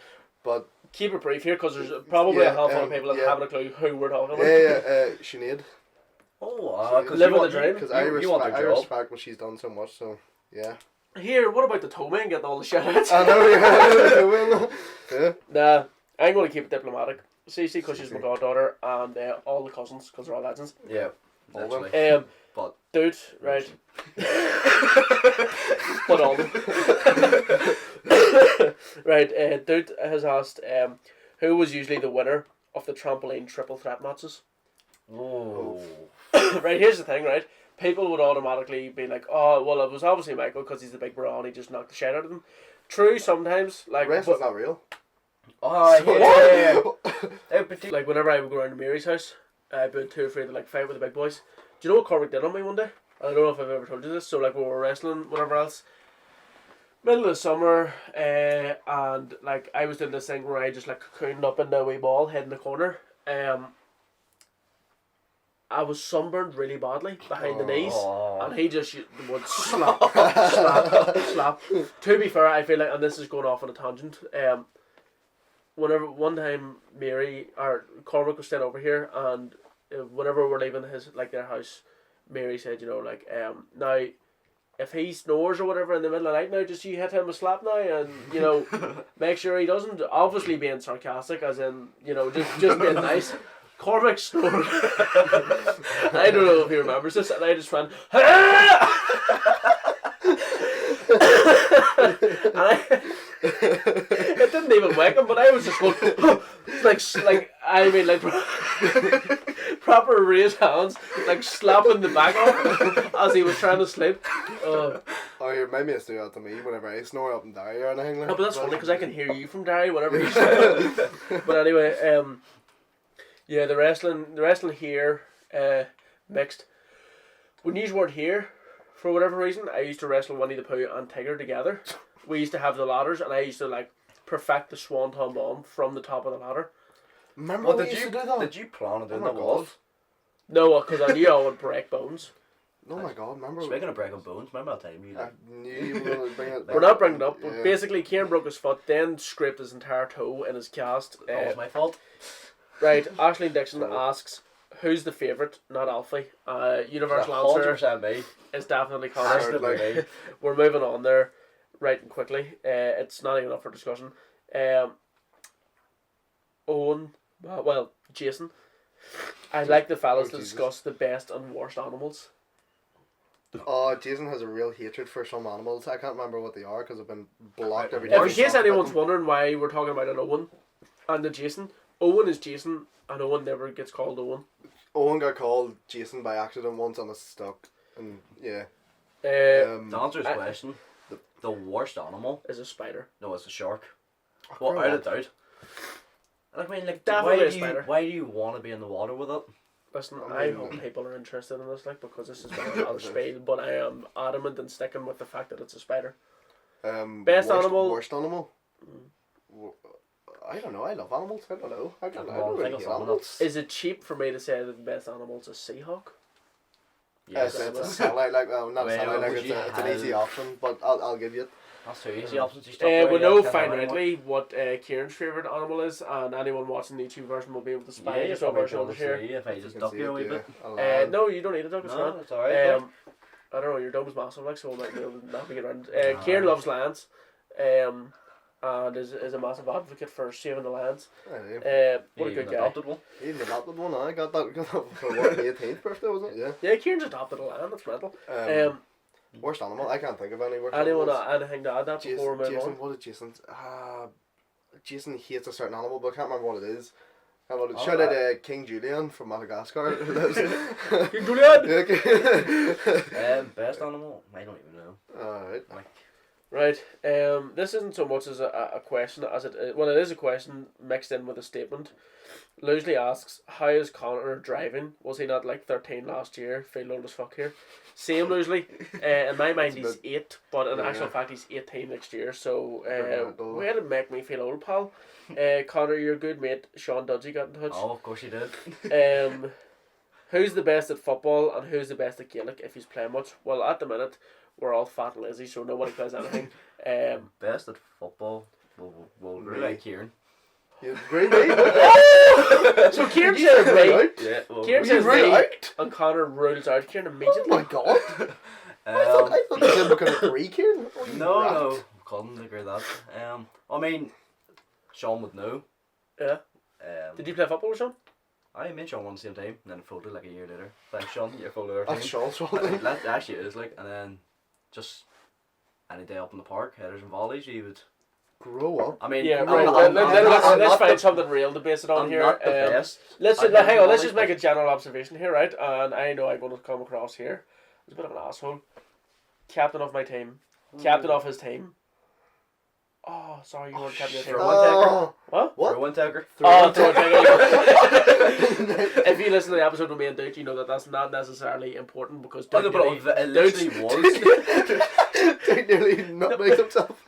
But Keep it brief here because there's probably a handful of people that haven't a clue who we're talking about. Sinead, Oh, because Living the dream. because you want I the job. respect what she's done so much. So yeah. Here, what about the toe man getting all the shit out? I know. Yeah. Nah, I'm going to keep it diplomatic. Cece because she's my Cece. goddaughter, and all the cousins because they're all legends. Yeah, All of them. literally. But Dude, right. But all of them. Right, Dude has asked who was usually the winner of the trampoline triple threat matches. oh, Right, here's the thing, right? People would automatically be like, oh, well, it was obviously Michael because he's the big bro and he just knocked the shit out of them. True, sometimes. Like, Wrestling's not real. oh yeah. like whenever I would go around to Mary's house, I'd be too afraid to like fight with the big boys. Do you know what Cormac did on me one day? I don't know if I've ever told you this. So like we were wrestling, whatever else. Middle of the summer, and like I was doing this thing where I just like cocooned up in the wee ball, head in the corner. I was sunburned really badly behind the knees, and he just would slap. To be fair, I feel like, and this is going off on a tangent. Whenever one time Mary or Cormac was staying over here, and whenever we're leaving their house, Mary said, now if he snores or whatever in the middle of the night, now just you hit him a slap now, and make sure he doesn't. Obviously being sarcastic, as in just being nice. Cormac snored. I don't know if he remembers this, and I just went. It didn't even wake him, but I was just going proper raised hands, like slapping the back off as he was trying to sleep. Oh, your my mates do that to me whenever I snore up and down or anything. No, but that's funny because I can hear you from Derry whenever you snore. But anyway, yeah, the wrestling here, mixed. When you weren't here, for whatever reason, I used to wrestle Winnie the Pooh and Tiger together. We used to have the ladders, and I used to perfect the Swanton Bomb from the top of the ladder. Remember Well, when we used to do that? did you plan on doing Oh my that God. with us? No, because I knew I would break bones. Oh my God! Remember? Speaking of breaking bones, remember that time you I knew you were going to bring it. We're not bringing it up, but Yeah. basically, Ciarán broke his foot, then scraped his entire toe in his cast. that was my fault. Right, Ashleen Dixon asks, who's the favourite, not Alfie? Universal answer 100% me. is definitely Hard, Connor. Definitely me. We're moving on there, right and quickly. It's not even up for discussion. Owen Well, Jason. I'd like the fellas to Jesus. discuss the best and worst animals. Oh, Jason has a real hatred for some animals. I can't remember what they are because I've been blocked every If time. in I case talk about anyone's them. wondering why we're talking about an Owen and a Jason, Owen is Jason and Owen never gets called Owen. Owen got called Jason by accident once and it's stuck. And yeah. To answer his I- question, the worst animal, Is a spider. no, it's a shark. Oh, Well, out of doubt. I mean, like, Definitely a spider. why do you want to be in the water with it? Listen, I I mean- hope people are interested in this, like, because this is my other spiel, but I am adamant in sticking with the fact that it's a spider. Best animal? Worst animal? I don't know. I love animals. I don't know. I don't Come on, really think of hate something animals. that's- Is it cheap for me to say that the best animal is a seahawk? Yes, It's a satellite, like, not Well, a satellite, like, would you it's an easy have- option, but I'll give you it. that's two easy options. You stuck We there, know you can't fine have any more. rightly what Kieran's favourite animal is, and anyone watching the YouTube version will be able to spy Yeah, it you just over our probably shoulders be able to here. see if I You just can duck see you a it, wee yeah. bit. A lad. No, you don't need a duck, it's No, fine. it's alright. I don't know, your dome's massive, like, so we might be able to navigate around. Ah. Kieran loves lions, and is a massive advocate for saving the lions. Yeah, What a You good even guy. adopted one. even adopted one. I got that for what, my 18th birthday, was it? Yeah. Yeah, Kieran's adopted a lion, that's mental. Worst animal? I can't think of any worst Anyone animals. anything to add that before we move Jason, on? what did Jason's? Jason hates a certain animal, but I can't remember what it is. Oh, Shout out King Julian from Madagascar. King Julian! Best animal? I don't even know. Alright. Like, Right, this isn't so much as a question as it is, well, it is a question mixed in with a statement. Loosely asks, how is Connor driving? Was he not like 13 last year? Feel old as fuck here. Same loosely. In my mind That's a he's 8, but in Yeah. actual fact he's 18 next year, so mental. way to make me feel old, pal. Connor, your good mate Sean Dudgy got in touch. oh, of course you did. Who's the best at football and who's the best at Gaelic if he's playing much? Well, at the minute we're all fat and lazy, so nobody plays anything. Best at football? Well, Me. like Kieran. You agree me? So Kieran You says said me, right. Yeah, well, Kieran You says rule me, out? and Connor rules out Kieran Oh immediately. my god. I thought you said we could agree, Kieran. Oh, you no, rat. no, couldn't agree with that. I mean, Sean would know. Yeah. Did you play football with Sean? I met Sean one the same time, and then folded like a year later. Thanks, Sean. You're folded our That's team. Sean's fault. That actually is like, and then just any day up in the park, headers and volleys, he would. Grow up. I mean, Yeah, I'm right. not- Let's, I'm let's, not- let's I'm find not something real to base it the, on I'm here. not the best. Let's I hang on. Let's volleys, just make but- a general observation here, right? And I know I'm going to come across here as a bit of an asshole. Captain of my team. Captain of his team. Oh, sorry, you weren't captain of your For team. one taker. Oh, What? For what? one taker. Oh, throw it. If you listen to the episode with me and Duke, you know that that's not necessarily important because Oh, Duke no, but nearly- it literally was. They nearly nutmegged himself.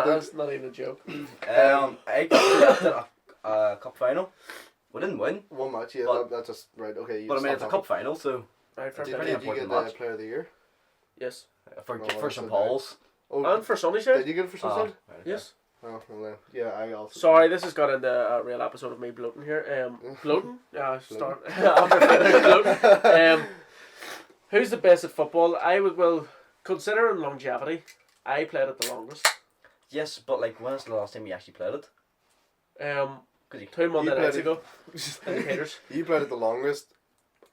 that's not even a joke. I got a cup final. We didn't win, One match, yeah, But- that's just right. Okay, you but I mean stop it's a talking. cup final, so Right, fair Did, play. pretty did you get important the match. player of the year? Yes. for No, for that's St a Paul's. Oh, And for Sunnyside? did you get it for Oh, Sunnyside? right, okay. Yes. Oh, well then, yeah, I also. Sorry, this has got into a real episode of me bloating here. Bloating? Yeah, start after finish bloating. Who's the best at football? I would, well, considering longevity, I played it the longest. Yes, but like when's the last time you actually played it? Because you 2 Monday You nights played ago. In the Peters. You played it the longest.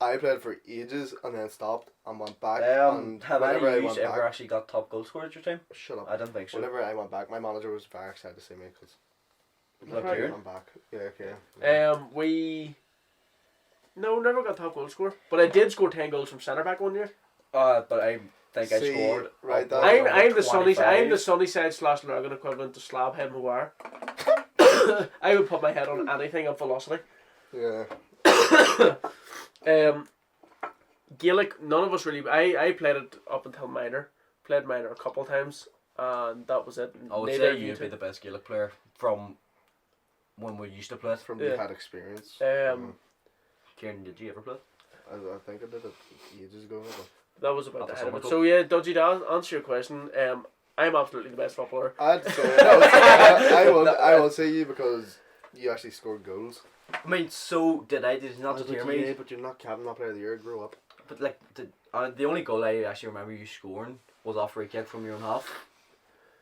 I played for ages and then stopped and went back. and how many whenever I of you went ever back, actually got top goal scorer at your team? shut up. I don't think so. Whenever I went back, my manager was very excited to see me because Look, I Kieran. went back. Yeah, okay. Yeah. We... No, never got top goal scorer. But I did score 10 goals from centre back one year. But I think I See, scored. right, upwards that- of I'm the Sunnyside. I'm the 25. Sunnyside / Lurgan equivalent to Slabhead Maguire. I would put my head on anything of velocity. Yeah. Gaelic, none of us really. I played it up until minor. Played minor a couple times, and that was it. I would Neither say of you you'd be two. the best Gaelic player from when we used to play. From Yeah. you had experience. Kieran, did you ever play? I think I did it ages ago. But That was about At the the head of summer it. club. So yeah, Dodgy, to answer your question, I'm absolutely the best footballer. I'd say I will say you because you actually scored goals. I mean, so did I. Did you not just hear me? Yeah, but you're not captain, not player of the year. Grow up. But like the only goal I actually remember you scoring was off free kick from your own half.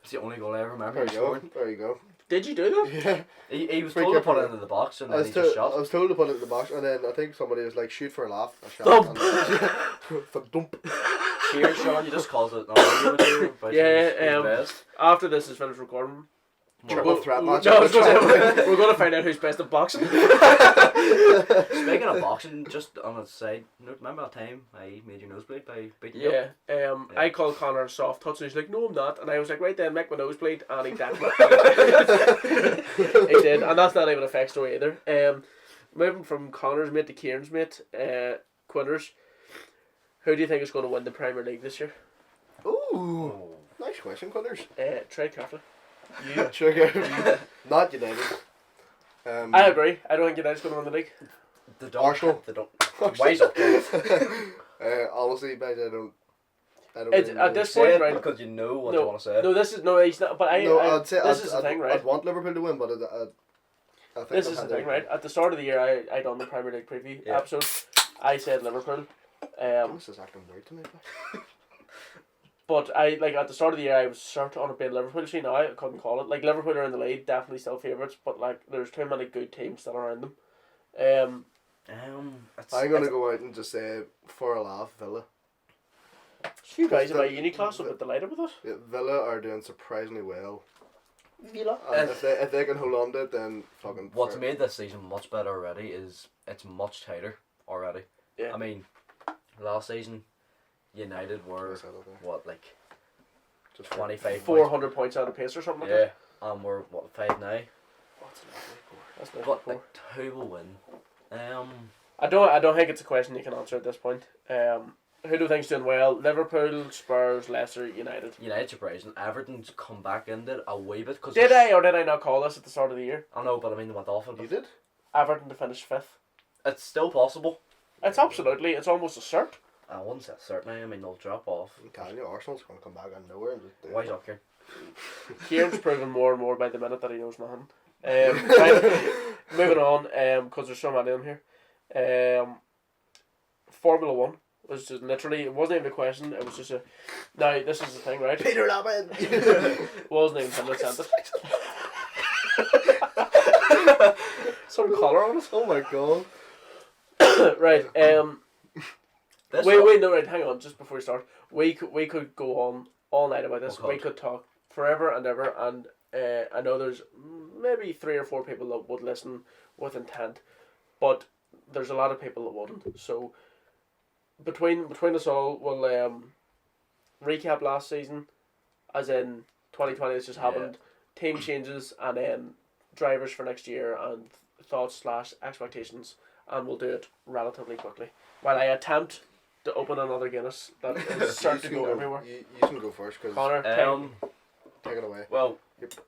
It's the only goal I ever remember There him you go. scoring. There you go. Did you do that? Yeah. He was Free told to kick put it for- into the box and I then was, he just shot. I was told to put it in the box, and then I think somebody was like, shoot for a laugh. A shot. Thump. And, for dump. Cheers, Sean, you just caused it. No, Yeah, best. After this is finished recording. Triple threat match. No, I was gonna say, we're going to find out who's best at boxing. Speaking of boxing, just on a side note, remember that time I made your nosebleed by beating you up? Yeah, I called Connor a soft touch, and he's like, no, I'm not. And I was like, right then, make my nosebleed, and he did. He did, and that's not even a fake story either. Moving from Connor's mate to Ciarán's mate, Quinners, who do you think is going to win the Premier League this year? Ooh. Oh. Nice question, Connors. Tread carefully. Sugar. Not United. I agree. I don't think United's going to win the league. They don't. Arsenal. They don't. Wise up, guys. Honestly, guys, I don't It's, really at know. this Say point, it right? because you know what No, you want to say. No, this is no. He's not. But I'd say this is the thing, right? I'd want Liverpool to win, but I think This I've is the had thing, it. right? At the start of the year, I done the Premier League preview Yeah. episode. I said Liverpool. This is acting weird tonight. But I like at the start of the year I was certain on a bit Liverpool. See now I couldn't call it. Like Liverpool are in the lead, definitely still favourites, but like there's too many good teams that are around them. I'm gonna go out and just say for a laugh, Villa. You guys in my the- uni class will be delighted with us. Yeah, Villa are doing surprisingly well. Villa. And if they can hold on to it, then fucking. What's fair. made this season much better already is it's much tighter already. Yeah. I mean, last season, United were Yes, I don't know. what like Just 25 points. 400 points out of pace or something like Yeah, that. and we're what 5 now. That's not But poor. like, who will win? I don't think it's a question you can answer at this point. Who do you think's doing well? Liverpool, Spurs, Leicester, United. United surprising. Everton's come back into it a wee bit because Did I or did I not call this at the start of the year? I know, but I mean they went off it. You But did? Everton to finish 5th. it's still possible. It's absolutely. It's almost a cert. I wouldn't say certainly. I mean they'll drop off. I'm telling you, Arsenal's gonna come back out of nowhere and just do Wise it. up here. Kieran's proving more and more by the minute that he knows nothing. Right, moving on, because there's so many of them here. Formula 1 was just literally, it wasn't even a question, it was just a. Now, this is the thing, right? Peter Lavin! Wasn't even Finland sent it. Some colour on it. Oh my god. Right, This wait, no, right, hang on, just before we start. We could go on all night about this. Oh, We God. could talk forever and ever, and I know there's maybe 3 or 4 people that would listen with intent, but there's a lot of people that wouldn't. So between us all, we'll recap last season, as in 2020 has just happened, team changes, and then drivers for next year and thoughts / expectations, and we'll do it relatively quickly. While I attempt to open another Guinness that is starting to You go can everywhere. You can go first, because Connor, take it away. Well,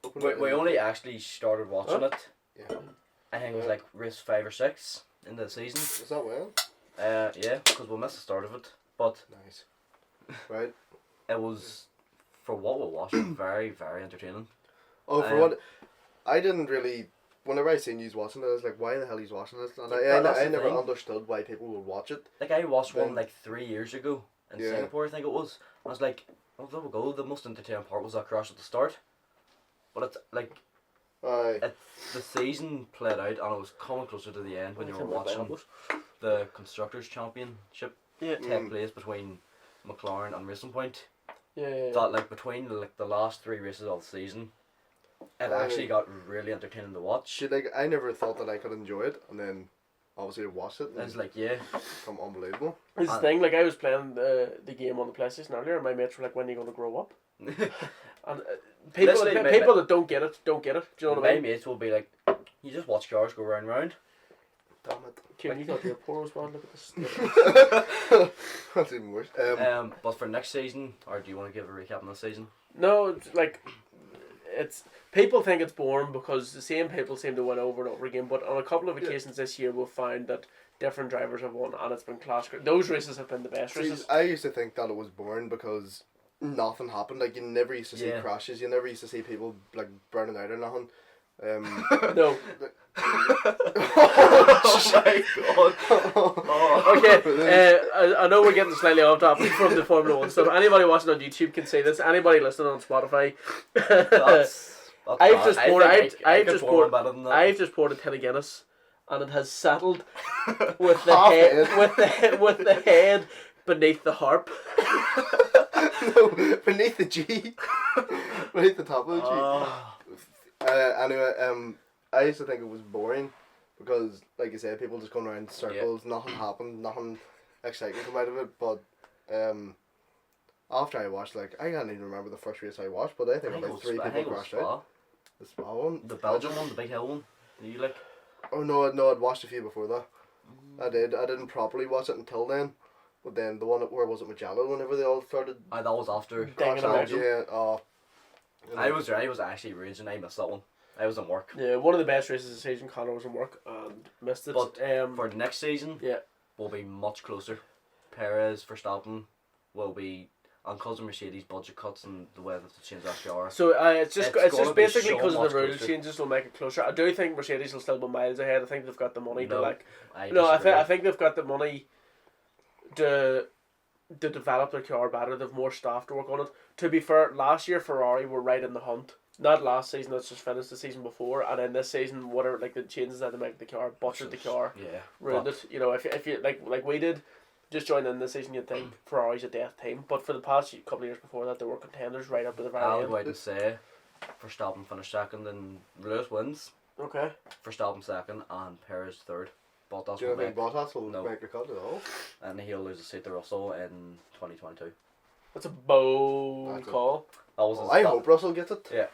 Open we it we and- only actually started watching Huh? it. Yeah. I think it was like race 5 or 6 in the season. Is that well? Yeah, because we missed the start of it. But Nice. Right. it was, for what we watched, very, very entertaining. Oh, for Um, what? I didn't really. Whenever I seen you watching it, I was like, why the hell he's watching this? And That's I the never thing. understood why people would watch it. Like I watched one Then- like 3 years ago in Yeah. Singapore, I think it was. I was like, oh, there we go. The most entertaining part was that crash at the start. But it's like Aye. the season played out, and it was coming closer to the end when you were watching the constructors' championship Yeah. take place between McLaren and Racing Point. Yeah. That like between like the last 3 races of the season, it actually got really entertaining to watch. Shit, like, I never thought that I could enjoy it, and then obviously I watched it, and It's like yeah, it's become unbelievable. This is the thing, like I was playing the game on the PlayStation earlier, and my mates were like, when are you going to grow up? And people Literally, people that don't get it, don't get it. Do you know what I my mean? mates will be like, you just watch cars go round and round. Damn it. Kieran, you thought your poor was bad, look at this. That's even worse. But for next season, or do you want to give a recap on this season? No, it's like, it's, people think it's boring because the same people seem to win over and over again, but on a couple of occasions this year we've found that different drivers have won, and it's been class. Those races have been the best See, races. I used to think that it was boring because nothing happened. Like, you never used to see Yeah. crashes, you never used to see people like burning out or nothing. No, Oh my god. Oh. Okay, I know we're getting slightly off topic from the Formula 1 stuff. Anybody watching on YouTube can see this. Anybody listening on Spotify. I've just poured a tin of Guinness, and it has settled with the head beneath the harp. No, beneath the G. Beneath the top of the G. Anyway, I used to think it was boring because, like you said, people just going around in circles, nothing happened, nothing exciting come out of it. But after I watched, like, I can't even remember the first race I watched, but I think about 3 people crashed out. The Spa one? The Belgian one, the big hill one. Do you like? Oh no, I'd watched a few before that. I didn't properly watch it until then. But then the one where was it Magellan whenever they all started. That was after. Yeah. I was actually raging. I missed that one. I was in work. Yeah, one of the best races of the season. Connor was in work and missed it. But for the next season, will be much closer. Perez, Verstappen will be, and because of Mercedes budget cuts and the way that they changed that car. So it's just basically because of the rules closer. changes will make it closer. I do think Mercedes will still be miles ahead. I think they've got the money to like. I think they've got the money to develop their car better. They've more staff to work on it. To be fair, last year Ferrari were right in the hunt. Not last season, that's just finished the season before, and then this season, whatever, like the changes that they make to the car, butchered the car, ruined it. You know, if you like we did, just join in this season, you'd think Ferrari's a death team, but for the past couple of years before that, they were contenders right up to the very end. I'll go out and say Verstappen finished second and Lewis wins. Okay. Verstappen second and Perez third. Bottas do you think Bottas will make the cut at all? And he'll lose the seat to Russell in 2022. That's a bold call. I hope Russell gets it. Yeah.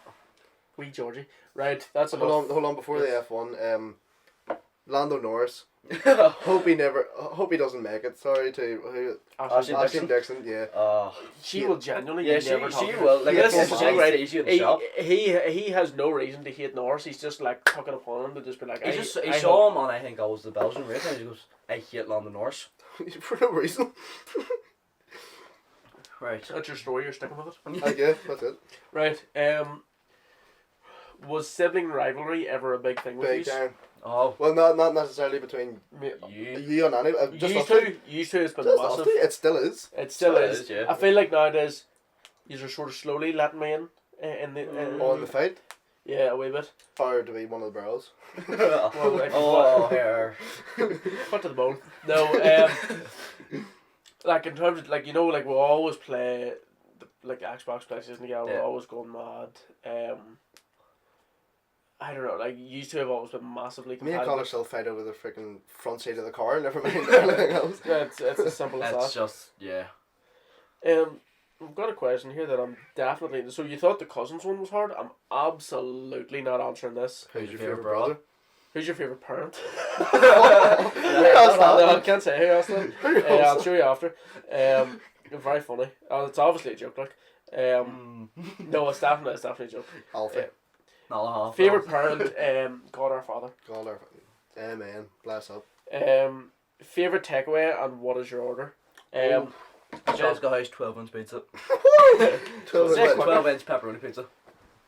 Wee Georgie. Right, that's hold on before the F1. Lando Norris. hope he doesn't make it. Sorry to Ashley Dixon. Yeah. She will genuinely. She will. Like this is right. He has no reason to hate Norris. He's just like tucking upon him to just be like. He saw him on I think that was the Belgian race and he goes, I hate Lando Norris. For no reason. Right. That's your story. You're sticking with it. I guess that's it. Right. Was sibling rivalry ever a big thing with you? Big time. Oh. Well, not necessarily between you and Annie. You two has been massive. It still is. It still is. Yeah. I feel like nowadays, you're sort of slowly letting me in on the fight. Yeah, a wee bit. Or to be one of the barrels. Hair. Put to the bone. No, like in terms of like like we'll always play like Xbox PlayStation together. We're always going mad. I don't know, like you two have always been massively competitive. Me and Connor still fight over the freaking front seat of the car, never mind anything else. Yeah, it's as simple as that. It's just I've got a question here that I'm definitely. So you thought the cousins one was hard? I'm absolutely not answering this. Who's your favourite brother? Who's your favourite parent? Who asked that? No, I can't say who asked that. I'll show you after. Very funny. It's obviously a joke, like. No, it's definitely a joke. Alfie. Favourite parent, God our Father. God our Father. Amen. Bless up. Favourite takeaway and what is your order? Glasgow House 12-inch pizza. 12-inch pepperoni pizza.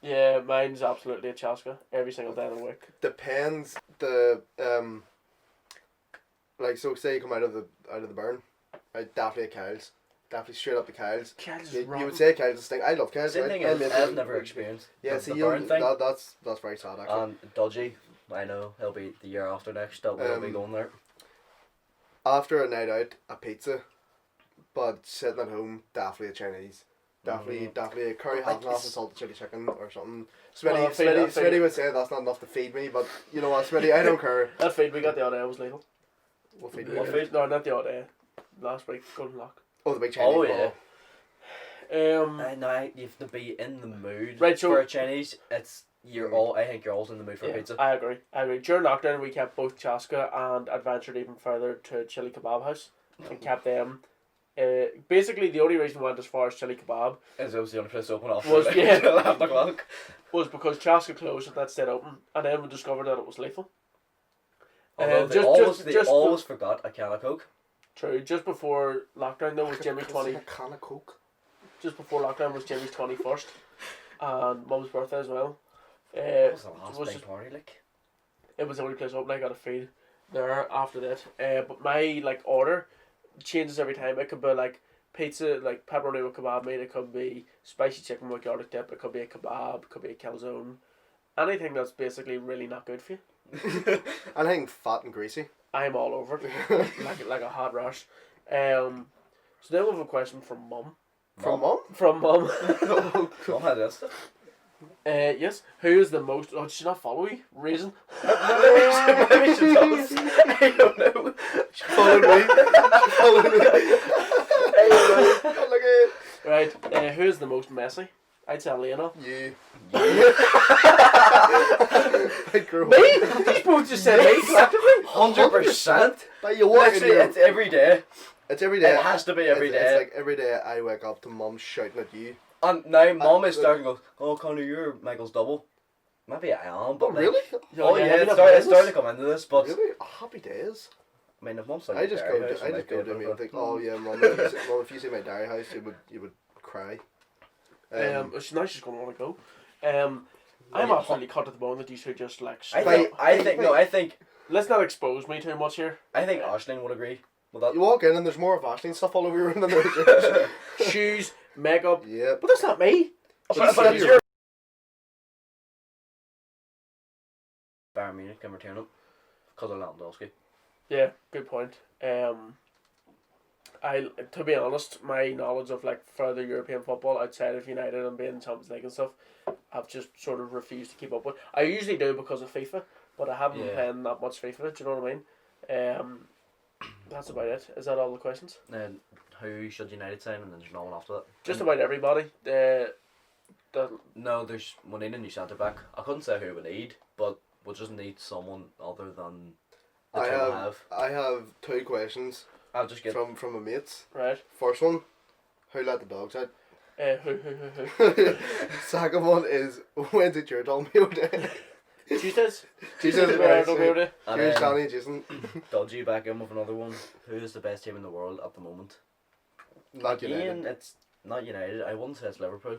Yeah, mine's absolutely a Chaska every single day of the week. Depends like so say you come out of the burn, right? Definitely at Kyle's. Definitely straight up to Kyle's. You would say Kyle's a stink. I love Kyle's. Same thing I've never experienced. Yeah, the see burn thing. That's very sad actually. And Dodgy, I know he'll be the year after next. That will be going there. After a night out, a pizza, but sitting at home, definitely a Chinese. Definitely a curry half and salted chili chicken or something. Smitty would say that's not enough to feed me, but you know what, Smitty, I don't care. That feed we got the other day was lethal. What feed? No, not the other day. Last week, Golden Lock. Oh, the big Chinese ball. No, you have to be in the mood right, so, for a Chinese. I think you're always in the mood for a pizza. I agree. During lockdown, we kept both Chaska and adventured even further to Chili Kebab House and kept them. Basically, the only reason we went as far as Chili Kebab is it was the only place open off was 11 o'clock. Was because Chaska closed and that stayed open, and then we discovered that it was lethal. Although they always forgot a can of Coke. True. Just before lockdown, though, was Jimmy's 20. A can of Coke. Just before lockdown was Jimmy's 21st, and Mum's birthday as well. What was the last big party like? it was the only place open. I got a feed there after that. But my like order changes every time. It could be like pizza, like pepperoni with kebab meat. It could be spicy chicken with garlic dip. It could be a kebab. It could be a calzone. Anything that's basically really not good for you. Anything fat and greasy. I'm all over it, like a hot rush. So then we have a question from Mum. From Mum? From Mum. Mum had this. Yes. Who is the most? Oh, did she not follow you? Reason? Maybe she does. I don't know. She followed me. She followed me. Look at it. Right. Who is the most messy? I'd say Lena. You. Me? These both just said me collectively. 100%. But you walk in Literally, your... it's every day. It's every day. It has to be every day. It's like every day I wake up to Mum shouting at you. And now Mum is starting to go, oh Connor, you're Michael's double. Maybe I am, but Oh, really? Oh yeah, have you it's not starting to come into this, but Really? Oh, happy days. I mean if Mum's I just go to me and think, oh yeah, Mum, if you see my dairy house, you would cry. She's now she's going to want to go. I'm absolutely cut to the bone that you should just like. I think Let's not expose me too much here. Aisling would agree with that. You walk in and there's more Vaseline stuff all over your room than there is. Shoes, makeup. Yeah. But that's not me. But it's your Bayern Munich can return him because of Lewandowski. Yeah, good point. To be honest, my knowledge of like further European football outside of United and being Champions League and stuff, I've just sort of refused to keep up with. I usually do because of FIFA, but I haven't been playing that much FIFA. Do you know what I mean? That's about it. Is that all the questions? And who should United sign, and then there's no one after that. Just about everybody. No, we need a new centre back. I couldn't say who we need, but we just need someone other than the two we have. I have two questions. I'll just get from my mates. Right. First one, who let the dogs out? Who? Second one is, when's it your Dolmio day? Tuesdays. Right, so Dolmio day. here's Danny and Jason. Dodgy back in with another one. Who is the best team in the world at the moment? Not Again, United. it's not United. I wouldn't say it's Liverpool.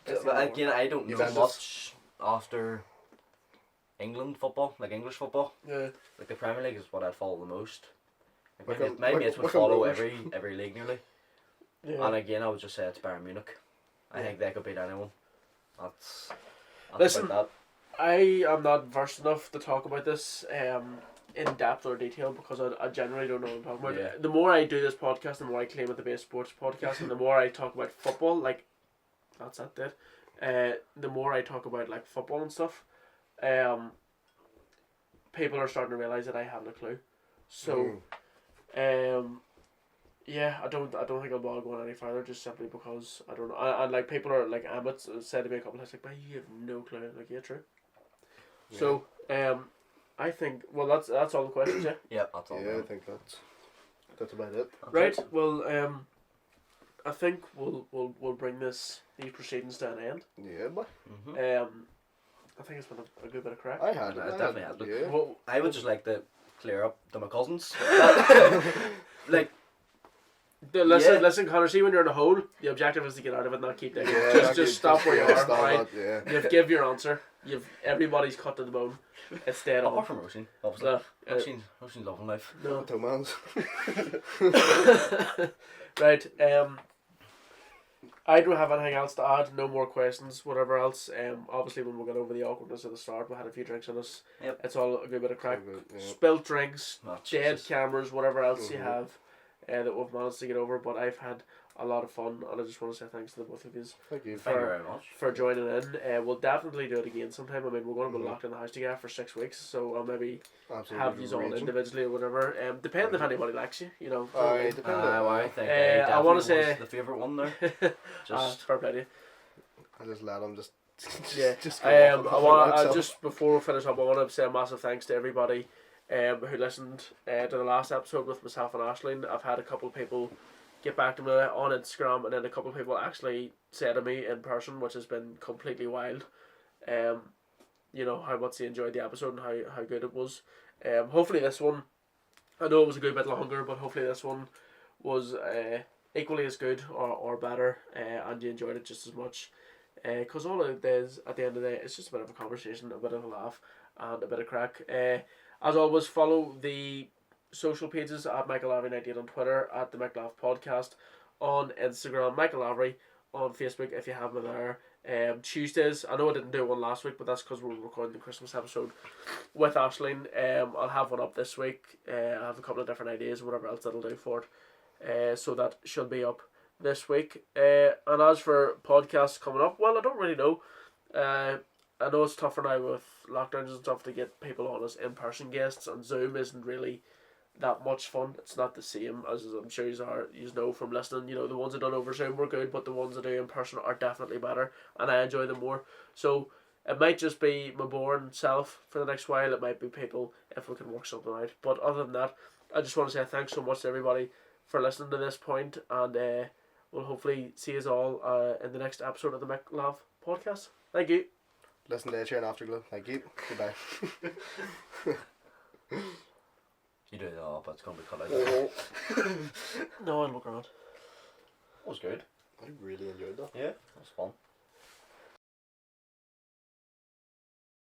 It's But again, I don't know Juventus. much after England football, like English football. Yeah. Like the Premier League is what I follow the most. Like Wickham- my mates would Wickham follow Rovers. every league nearly. Yeah. And again, I would just say it's Bayern Munich. I think they could beat anyone. That's Listen, about I am not versed enough to talk about this in depth or detail because I generally don't know what I'm talking about. Yeah. The more I do this podcast, the more I claim it to be a sports podcast, and the more I talk about football, like that's it. The more I talk about like football and stuff, people are starting to realize that I haven't a clue. So, yeah, I don't think I'll bother going any further just simply because I don't know. And like people are like Amit said to me a couple of times like, "Man, you have no clue." I'm like, yeah, true. Yeah. So, I think that's all the questions, yeah. yeah, that's all. Yeah, I think that's about it. Right. Well, I think we'll bring these proceedings to an end. Yeah, but I think it's been a good bit of crack. I had it. I definitely had it. Yeah. Well, I would just like to clear up to my cousins. Like, listen, Connor. See, when you're in a hole, the objective is to get out of it, not keep digging. just stop where you are. stop Right. it, yeah. You've give your answer. Everybody's cut to the bone. It's dead apart on. from Roisin, obviously. So, Roisin's loving life. no. Two mans. Right. I don't have anything else to add. No more questions. Whatever else. Obviously, when we got over the awkwardness at the start, we had a few drinks in us. Yep. It's all a good bit of crack. Yeah. Spilt drinks, Oh, dead Jesus. cameras, whatever else you Mhm. have that we've managed to get over. But I've had a lot of fun, and I just want to say thanks to the both of you Thank you. Thank you very much. for joining in. We'll definitely do it again sometime. I mean, we're going to be Mhm. locked in the house together for 6 weeks, so I'll maybe Absolutely have you on raging. individually or whatever. Depending if anybody likes you, you know. Aye, depending Well, on I think I wanna say- was the favourite one there. Just fair play to you. I just let him just Yeah. just I go off want on himself. just before we finish up, I want to say a massive thanks to everybody who listened to the last episode with myself and Aisling. I've had a couple of people get back to me on Instagram, and then a couple of people actually say to me in person, which has been completely wild. You know how much they enjoyed the episode and how good it was. Hopefully this one, I know it was a good bit longer, but hopefully this one was equally as good or better, and you enjoyed it just as much. Because all it is at the end of the day, it's just a bit of a conversation, a bit of a laugh, and a bit of crack. As always, follow the social pages at Michael Lavery 98 on Twitter, at the Mick Lav Podcast on Instagram, Michael Lavery on Facebook if you have me there. Tuesdays, I know I didn't do one last week, but that's because we're recording the Christmas episode with Aisling. I'll have one up this week. I have a couple of different ideas, whatever else that'll do for it. So that should be up this week. And as for podcasts coming up, well, I don't really know. I know it's tougher now with lockdowns and stuff to get people on as in-person guests, and Zoom isn't really that much fun. It's not the same as I'm sure you know from listening. You know, the ones I done over Zoom were good, but the ones I do in person are definitely better, and I enjoy them more. So it might just be my boring self for the next while. It might be people if we can work something out. But other than that, I just want to say thanks so much to everybody for listening to this point, and we'll hopefully see us all in the next episode of the Mick Lav Podcast. Thank you. Listen to Ciarán Afterglow. Thank you. Goodbye. You do that, but it's going to be cut out. No, I'll look around. That was good. I really enjoyed that. Yeah, that was fun.